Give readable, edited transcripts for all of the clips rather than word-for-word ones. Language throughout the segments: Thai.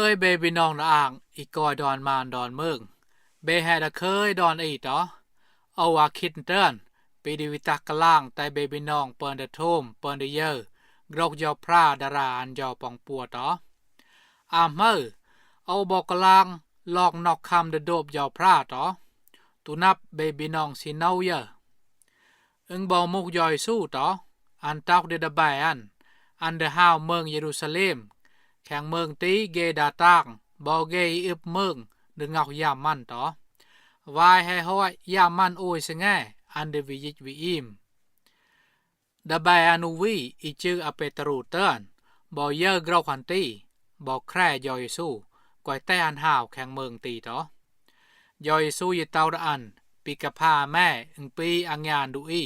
ยเบบีน้องนะอ่างอีกอยดอนมานดอนเมืองเบแฮดเคยดอนอีตอเอาว่าคิดเตือนปีดีวิตักกล่างแต่เบบีน้องเปิ้นเดโทมเปิ้นเดเยอกรกยอพระดาราอันยอปองปัวตอเมื่อเอาบอกกลางลอกนอกคำเดโดบยอพระตอตุนับเบบีน้องสิเนาเยอึงบอมุกยอยสู้ตออันตอกเดดบายอันเดฮาวเมืองเยรูซาเล็มแข่งเมืองตีเกดาตางบอเกอึบเมืองดึงเอายามมันต่อวายให้ห้อยยามมันโอยสงแงอันเดวิยิจวิอิมดาบายอนุวีอิจืออเปตรูเตือนบอเยอะกราวขันตีบอแคร่ยอยสู้ก่อยแต่อันหาวแข่งเมืองตีต่อยอยสู้ยเตาดอันปีกพาแม่อึงปีอังยานดูอี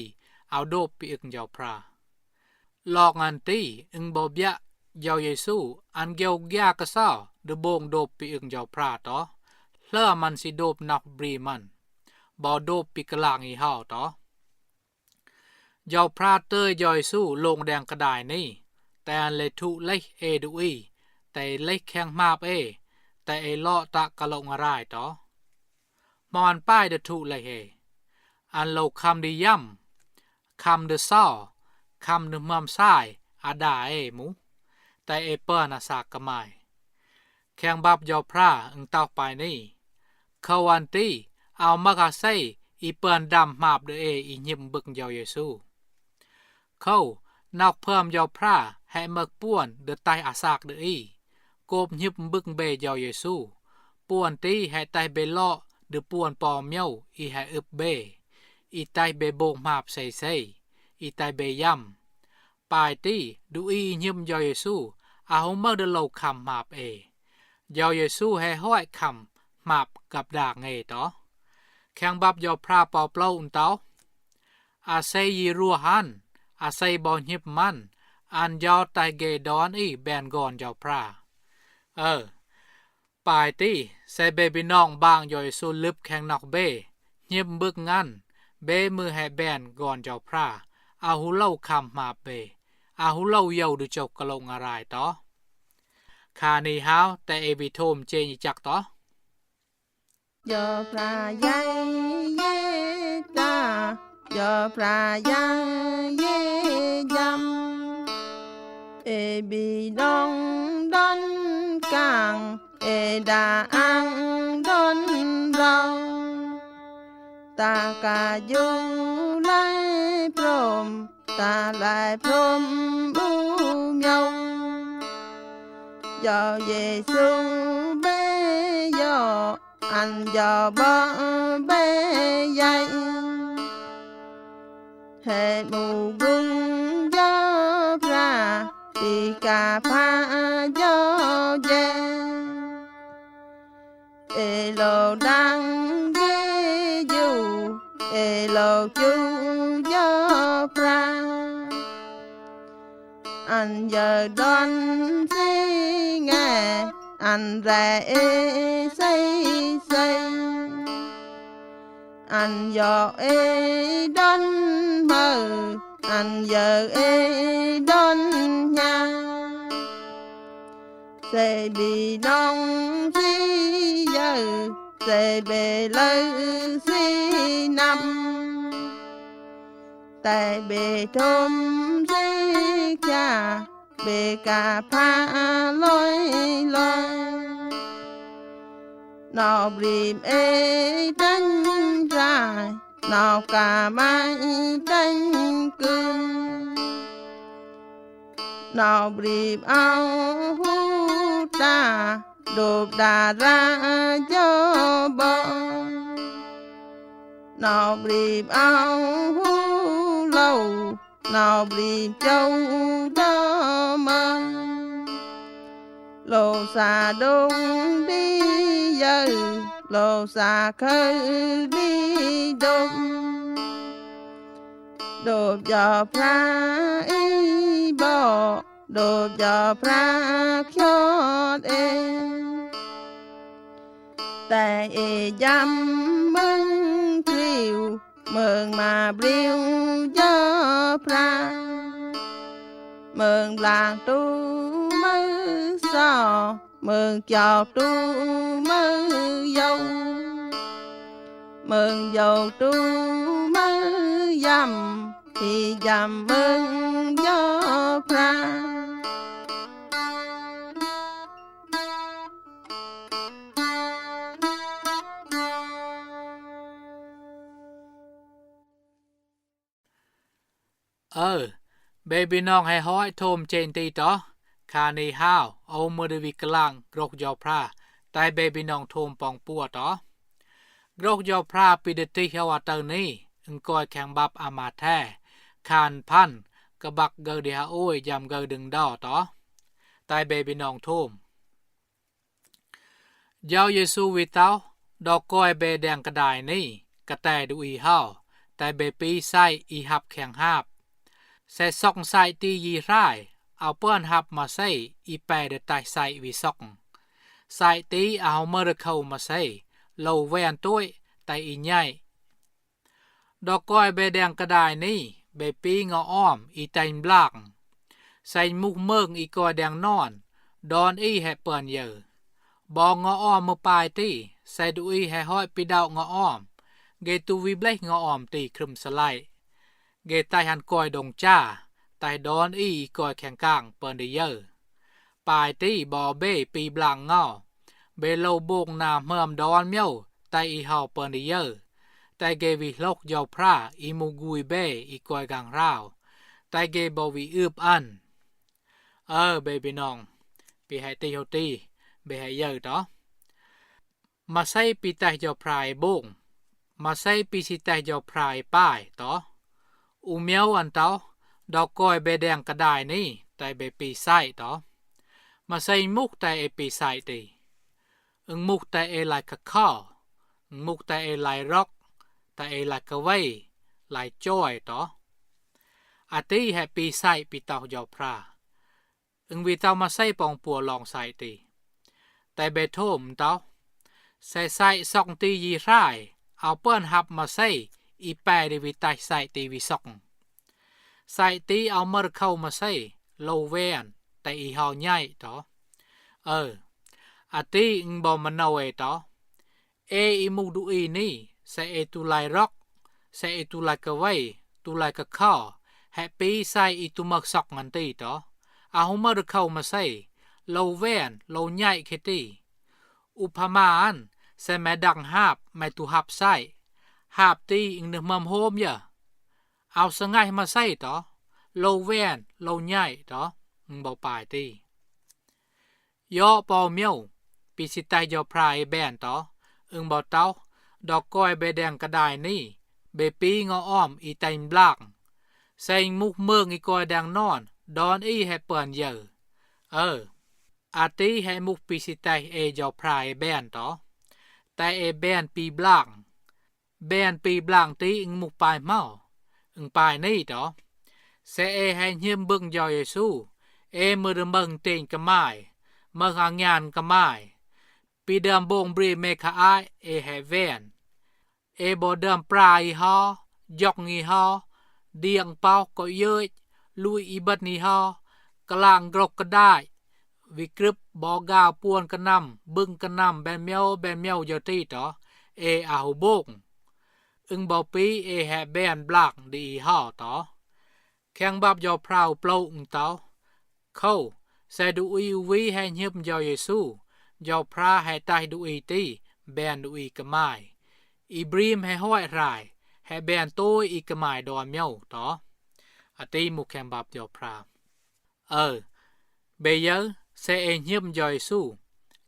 เอาโดบปีอึงยาวพระลอกอันตีอึงบอบยะยาวเยซูอันเกียวยากระซ้อดโบงโดบปีอึงยาวพระต่อเลื่อมันสิโดบนักบรีมันบอโดบปีกลางอีห่าต่อยาวพระเตยยอยสู้ลงแดงกระดายนี่แต่อันเลทุเล็กเอดูอีแต่เล็กแข้งมาบแต่เอเลาะตะกะลงอะไรต่อมอนป้ายเดทุเลยเฮอันโลคำดีย่ำคำเดซ้อคำเดมัมซ้ายอาดามูแต่เอเปิลนาสากกะไมแข่งบับยาวพระอึงเต้าไปนี่เขาวันตีเอามากาไซอีเปิลดำมาบเดอียิมบึกยาวเยซูเขานอกเพิ่มยาวพระให้เมกป้วนเดไตอาสากเดอีโกบยิบบึกเบยาวเยซูป้วนตีให้ไตเบลอเดป้วนปอมเมียวอีให้อึบเบอีไตเบโบงมาบใส่อีไตเบย่ำปายตีดูอียิมยาวเยซูอาหเมเดโลคำมาบยาวเยซูให้ห้อยคำมาบกับดากต่อแข่งบับยาวพระปอเปล่าอุนเต้าอาเซยีรัวหันอาเซบอลยิบมันอันยาวไตเกดอนอีแบนกอนยาวพระปายตีเซเบบีน้องบางยาวเยซูลึบแข่งนอกเบยิบบึกงันเบมือให้แบนกอนยาวพระอาหุเล่าคำมาเบอาหุเล่าเยาวดูจบกะลงอะไรต่อคานีฮาวแต่เอวิโทมเจยจักต่อยอพระยาเยตายอพระยาเยยัมเอบิดองดอนกลางเอดาอังดอนเราตากาอยู่ไลพรมตาลายพรมบูเมียวยอเยซูเบยออันยอบอเบใหญ่ให้หมู่กุงยอพระปีกาพายอเยเอโลดังเยอยู่เอโลจูยอพระอันยอดอนสิแงอันแรใส่อันยอดอนเมออันยอดอนญาเสบีน้องสิเยอเสเบลสินำแต่เบทมสิจาเบกาพาลอยนอบรีมดันรายนอบกาไม่ดันกึมนอบรีมเอาหูตาโดบดารายอบนอบรีมเอาหูเล่านอบรีมเจ้าดอมันโลซาดงดีเยอโลซาเคยดีดมโดบยอพระอีบอโดบยอพระคยอดแต่ยำมึงคริวเมืองมาบริวยอพระเมืองลางตูมือสอ mừng chào tu mừng dâu mừng dầm thì dầm mừng gió praเบบีน้องให้ห้อยโทมเจนตีต่อคานีห้าวเอามือดวิกลางกรกยอพระแต่เบบีน้องโทมปองปัวต่อกรกยอพระปิดติเฮวาเตอร์นี้อึงกอยแข่งบับอามาแท้คานพันกะบักเกอเดียโอ้ยยำเกอดึงดอต่อแต่เบบีน้องโทมยาวเยซูวิเตาดอกก้อยเบแดงกระดายนี้กระแตดูอีห้าวแต่เบปีไส้อีหับแข่งหาบใส่ซอกใส่ตียีร่ายเอาเปิ้นหับมาใส่อีแปเดตายใส่วิซอกใส่ตีเอาเมอร์เข้ามาใส่โลแวนต้วยแต่อีใหญ่ดอกก้อยเบแดงกระดายนี้เบปีงออ้อมอีไตนบลากใส่มุกเมืองอีกอแดงนอนดอนอีแห่เปิ้นเยอบองงออ้อมมือปลายตีใส่ดูอีแห่ห้อยปีดาวงออ้อมเกตูวิเบลงออ้อมตีครึมสไลเกตายหันกอยดงจ้าตายดอนอีกอยแข่งกลางเปิ้นเดเยอปลายตีบอเบปีบลังงอเบโลโบงนาเมื่อมดอนเมียวตายอีเฮาเปิ้นเดเยอตายเกวิโลกยาวพระอีมูกุยเบอีกอยกลางราวตายเกบวิอึบอันเบบีน้องปีให้ตีเฮาตีเบให้เยอต่อมาใส่ปีตายยาวพรายโบงมาใส่ปีสิตายยาวพรายป้ายต่ออูเมียวอันเตาดอกก้อยเบแดงกระดายนี่แต่เบปีไส้ต่อมาใส่มุกแต่เอปีไส้ตีมุกแต่เอลายกะข้อมุกแต่เอลายร็อกแต่เอลายกะไว้ลายจ้อยต่ออาตีแฮปีไส้ปีเตายาวพระวิเตามาใส่ปองปัวลองใส่ตีแต่เบโทมเตาใส่ซองตียีร่ายเอาเปิ้นหับมาใส่อีแปดิวิตายใส่ตีวิซอกใส่ตีเอาเมอร์เข้ามาใส่โลเวนแต่อีหอใหญ่ต่ออาตีอิงบอมันเอาต่ออีมูดูอีนี่ใส่ตุไลร็อกใส่ตุไลกะไว้ตุไลกะข้อแฮปปี้ใส่อีตุมักซอกงันตีต่อเอาเมอร์เข้ามาใส่โลเวนโลใหญ่เคตีอุปมาอันใส่แม่ดังหาบแม่ตุหับใส่หาบตีอิงนึกมัมโฮมเอาสง่ายมาใส่ต่อโลเวนโลใหญ่ต่อบ่ปลายตีย่อปอเมียวปีสิตายยอพรายแบนต่อบ่เต้าดอกก้อยใบแดงกระดายนี่เบปีงออ้อมอีไตนบลากใส่มุกเมืองอีกอยแดงนอนดอนอีให้เปิ้นเยออาตีให้มุกปีสิตายยอพรายแบนต่อแต่แบนปีบลากแบนปีบลางตีมุกปลายเมาปลายนี่ต่อเสให้เยี่ยมเบิ่งยอเยซูมือเบิ่งเต็งกะไม้เมื่อหางานกะไม้ปีเดิมบงบรีเมคาไอให้แวนบ่เดิมปลายฮอยอกงีฮอเดียงเป้าก็เยยลุยอีบัดนี่ฮอกลางกรกก็ได้วิกรึบบ่กาวปวนกะนำบึงกะนำแบนเมียวเยตีต่ออาหูบงบ่ปีแฮแบนบลักดีห่อต่อแข่งบับยอพราวเปล่าเตาเข้าใส่ดูอีวีให้เงียบยอเยซูยอพระให้ตายดูอีตีแบนดูอีกะไม้อีบรีมให้ห้อยรายให้แบนโต้อีกะไม้ดอนเมียวต่ออตีมุกแข่งบับยอพราเบเยอใส่เงียบยอเยซู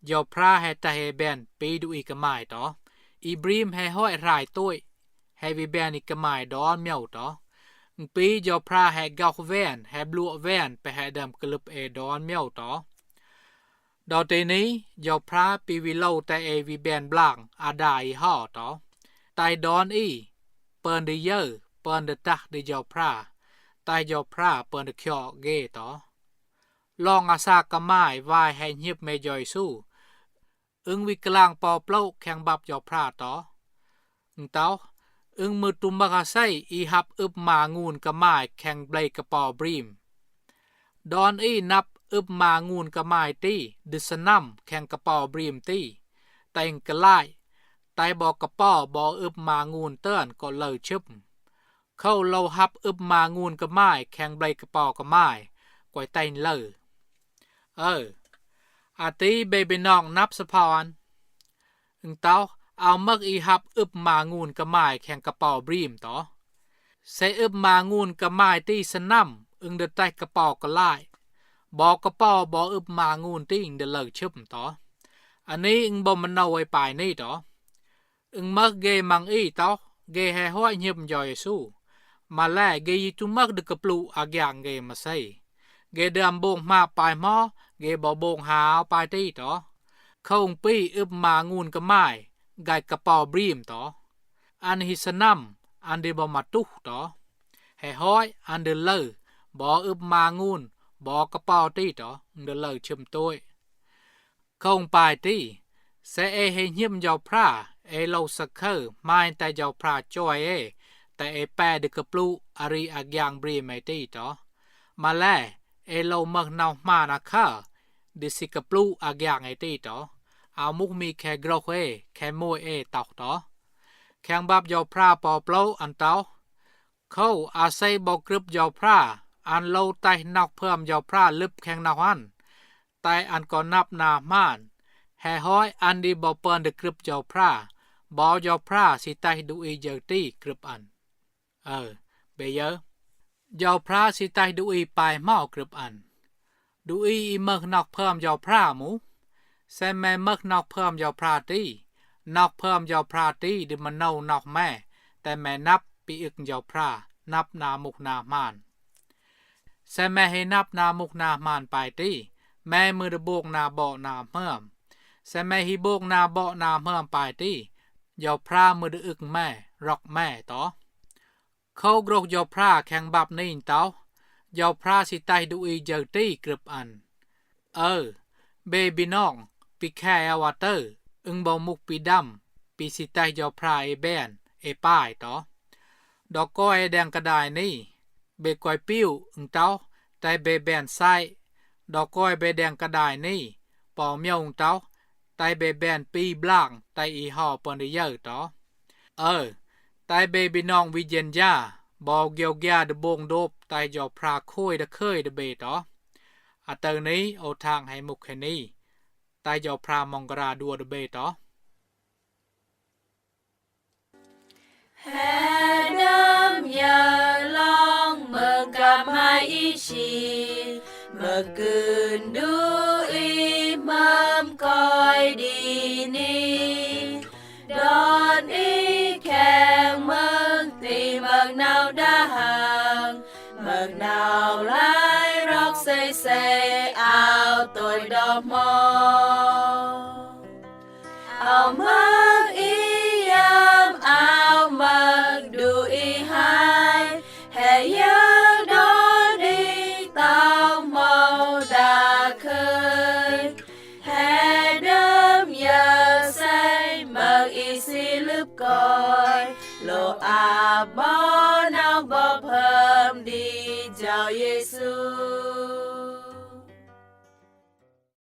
ยอพระให้ตายให้แบนปีดูอีกะไม้ต่ออีบรีมให้ห้อยรายโต้ให้วิแบนอีกะไม้ดอนเมียวต่อปียอพระให้กอกแวนให้บลัวแวนไปให้ดำกลึบดอนเมียวต่อดอเตนี้ยอพระปีวิโลแต่วิแบนบลังอาดายห่อต่อไตดอนอีเปินเดเยอเปินเดตักเดยอพระไตยอพระเปินเดเคียวเกต่อลองอาซากะไม้วายให้เงียบเมยอยสู้วิกลางปอเปล่าแข่งบับยอพระต่อเต้ามือตุมมากาไซอีหับอึบมางูนกะไม้แข่งเบลกะปอบรีมดอนอีนับ อึบมางูนกะไม้ตี้ดิสนัมแข่งกระป๋อบรีมตี้แต่งกะลายแต่บอกกระป๋อบ่อึบมางูนเตือนก็เลยชึบเข้าเราหับอึบมางูนกะไม้แข่งใบกระป๋อกะไม้กวยแต่งเลยอาตีเบบีน้องนับสะพรอึงเต้าเอามักอีหับอึบมางูนกะไม้แข่งกระป๋อบรีมต่อใส่อึบมางูนกะไม้ตี้สนัมอึงเดใต้กระป๋อกะลายบอกกระป๋อบ่อึบมางูนตี้อึงเดเลยชึบต่ออันนี้อึงบ่มันเอาไว้ปลายนี่ต่ออึงมักเกมังอีต่อเกแห่ห้อยเหียบยอยสู้มาแลเกยจุมักดึกกะปลูอักอย่างเกมาใส่เกเดิมบงมาปลายหม้อเกบ่บงหาวปลายตี้ต่อเข้าองปีอึบมางูนกะไม้ไก่กระป๋อบรีมต่ออันฮิสนัมอันเดบ่มาตุต่อแห่ห้อยอันเดเลอบ่อึบมางูนบ่กระป๋อตี้ต่อเดเลอชึมต้วยเข้าองปลายตี้เสเอเฮเหียมยาวพระเอโลสักเคอไม่แต่ยาวพระจอยแต่เอแปดึกกะปลูอารีอักอย่างบรีมไอตี้ต่อมาแลเอโลมักนาวมานะค่ะดิสิกะปลูอักอย่างไอตี้ต่อเอามุกมีแค่กรอกแค่มวยตอกต่อแข่งบับยาวพระปอเปล่าอันเต้าเขาอาศัยบอกกรึบยาวพระอันโลไตนอกเพิ่มยาวพระลึบแข่งนาวหันไตอันก่อนนับนามานแห่ห้อยอันดีบ่เปิ้นดึกกรึบยาวพระบ่ยาวพระสิไตดูอีเยอตี้กรึบอันเบเยอยาวพระสิไตดูอีปลายเมากรึบอันดูอีเมิกนอกเพิ่มยาวพระหมูแซมแม่เมิกนอกเพิ่มยาวพระตี้นอกเพิ่มยาวพระตี้ดิมันเน่านอกแม่แต่แม่นับปีอึกยาวพระนับนามุกนามานแซมแม่ให้นับนามุกนามานไปตี้แม่มือดโบกนาเบาะนาเมื่อมแซมแม่ฮิโบกนาเบาะนาเมื่อมไปตี้ยาวพระมือดอึกแม่รอกแม่ต่อเขากรกยาวพระแข่งบับนี่เต้ายาวพระสิไตดูอีเจอตี้กรึบอันเบบีน้องปีแค่อวาเตอร์อึงบ่มุกปีดำปีสิไตยาวพระแบนป้ายต่อดอกก้อยแดงกระดายนี่เบก้อยปิ้วอึงเต้าแต่เบแบนไส้ดอกก้อยเบแดงกระดายนี่ปอเมียวอึงเต้าแต่เบแบนปีบล่างแต่อีห่อปนเยอะต่อแต่เบบีน้องวิเยนยาบอกเกียวแก่ดบงโดบแต่ยอพระคุยดะเคยดเบต่ออัตนี้เอาทางให้มุกแค่นี้แต่ยอพระมองกราดัวดเบต่อแห่น้ำยาลองเมื่อกลับมาอีชีเมื่อคืนดูอีมามคอยดีนี้ดอนอีแข่งเมืองตีเมืองนาวดาหางเมืองนาวหลายรอกใส่เอาตัวดอกมอเอาเมืองอียามเอาเมืองดูอีหายแห่ยังดอนอีต้องเมาดาเคยแห่เดิมยาใส่เมืองอีสิลึบก่อยโลอาบ่นาวบ่เพิ่มดีเจ้าเยซู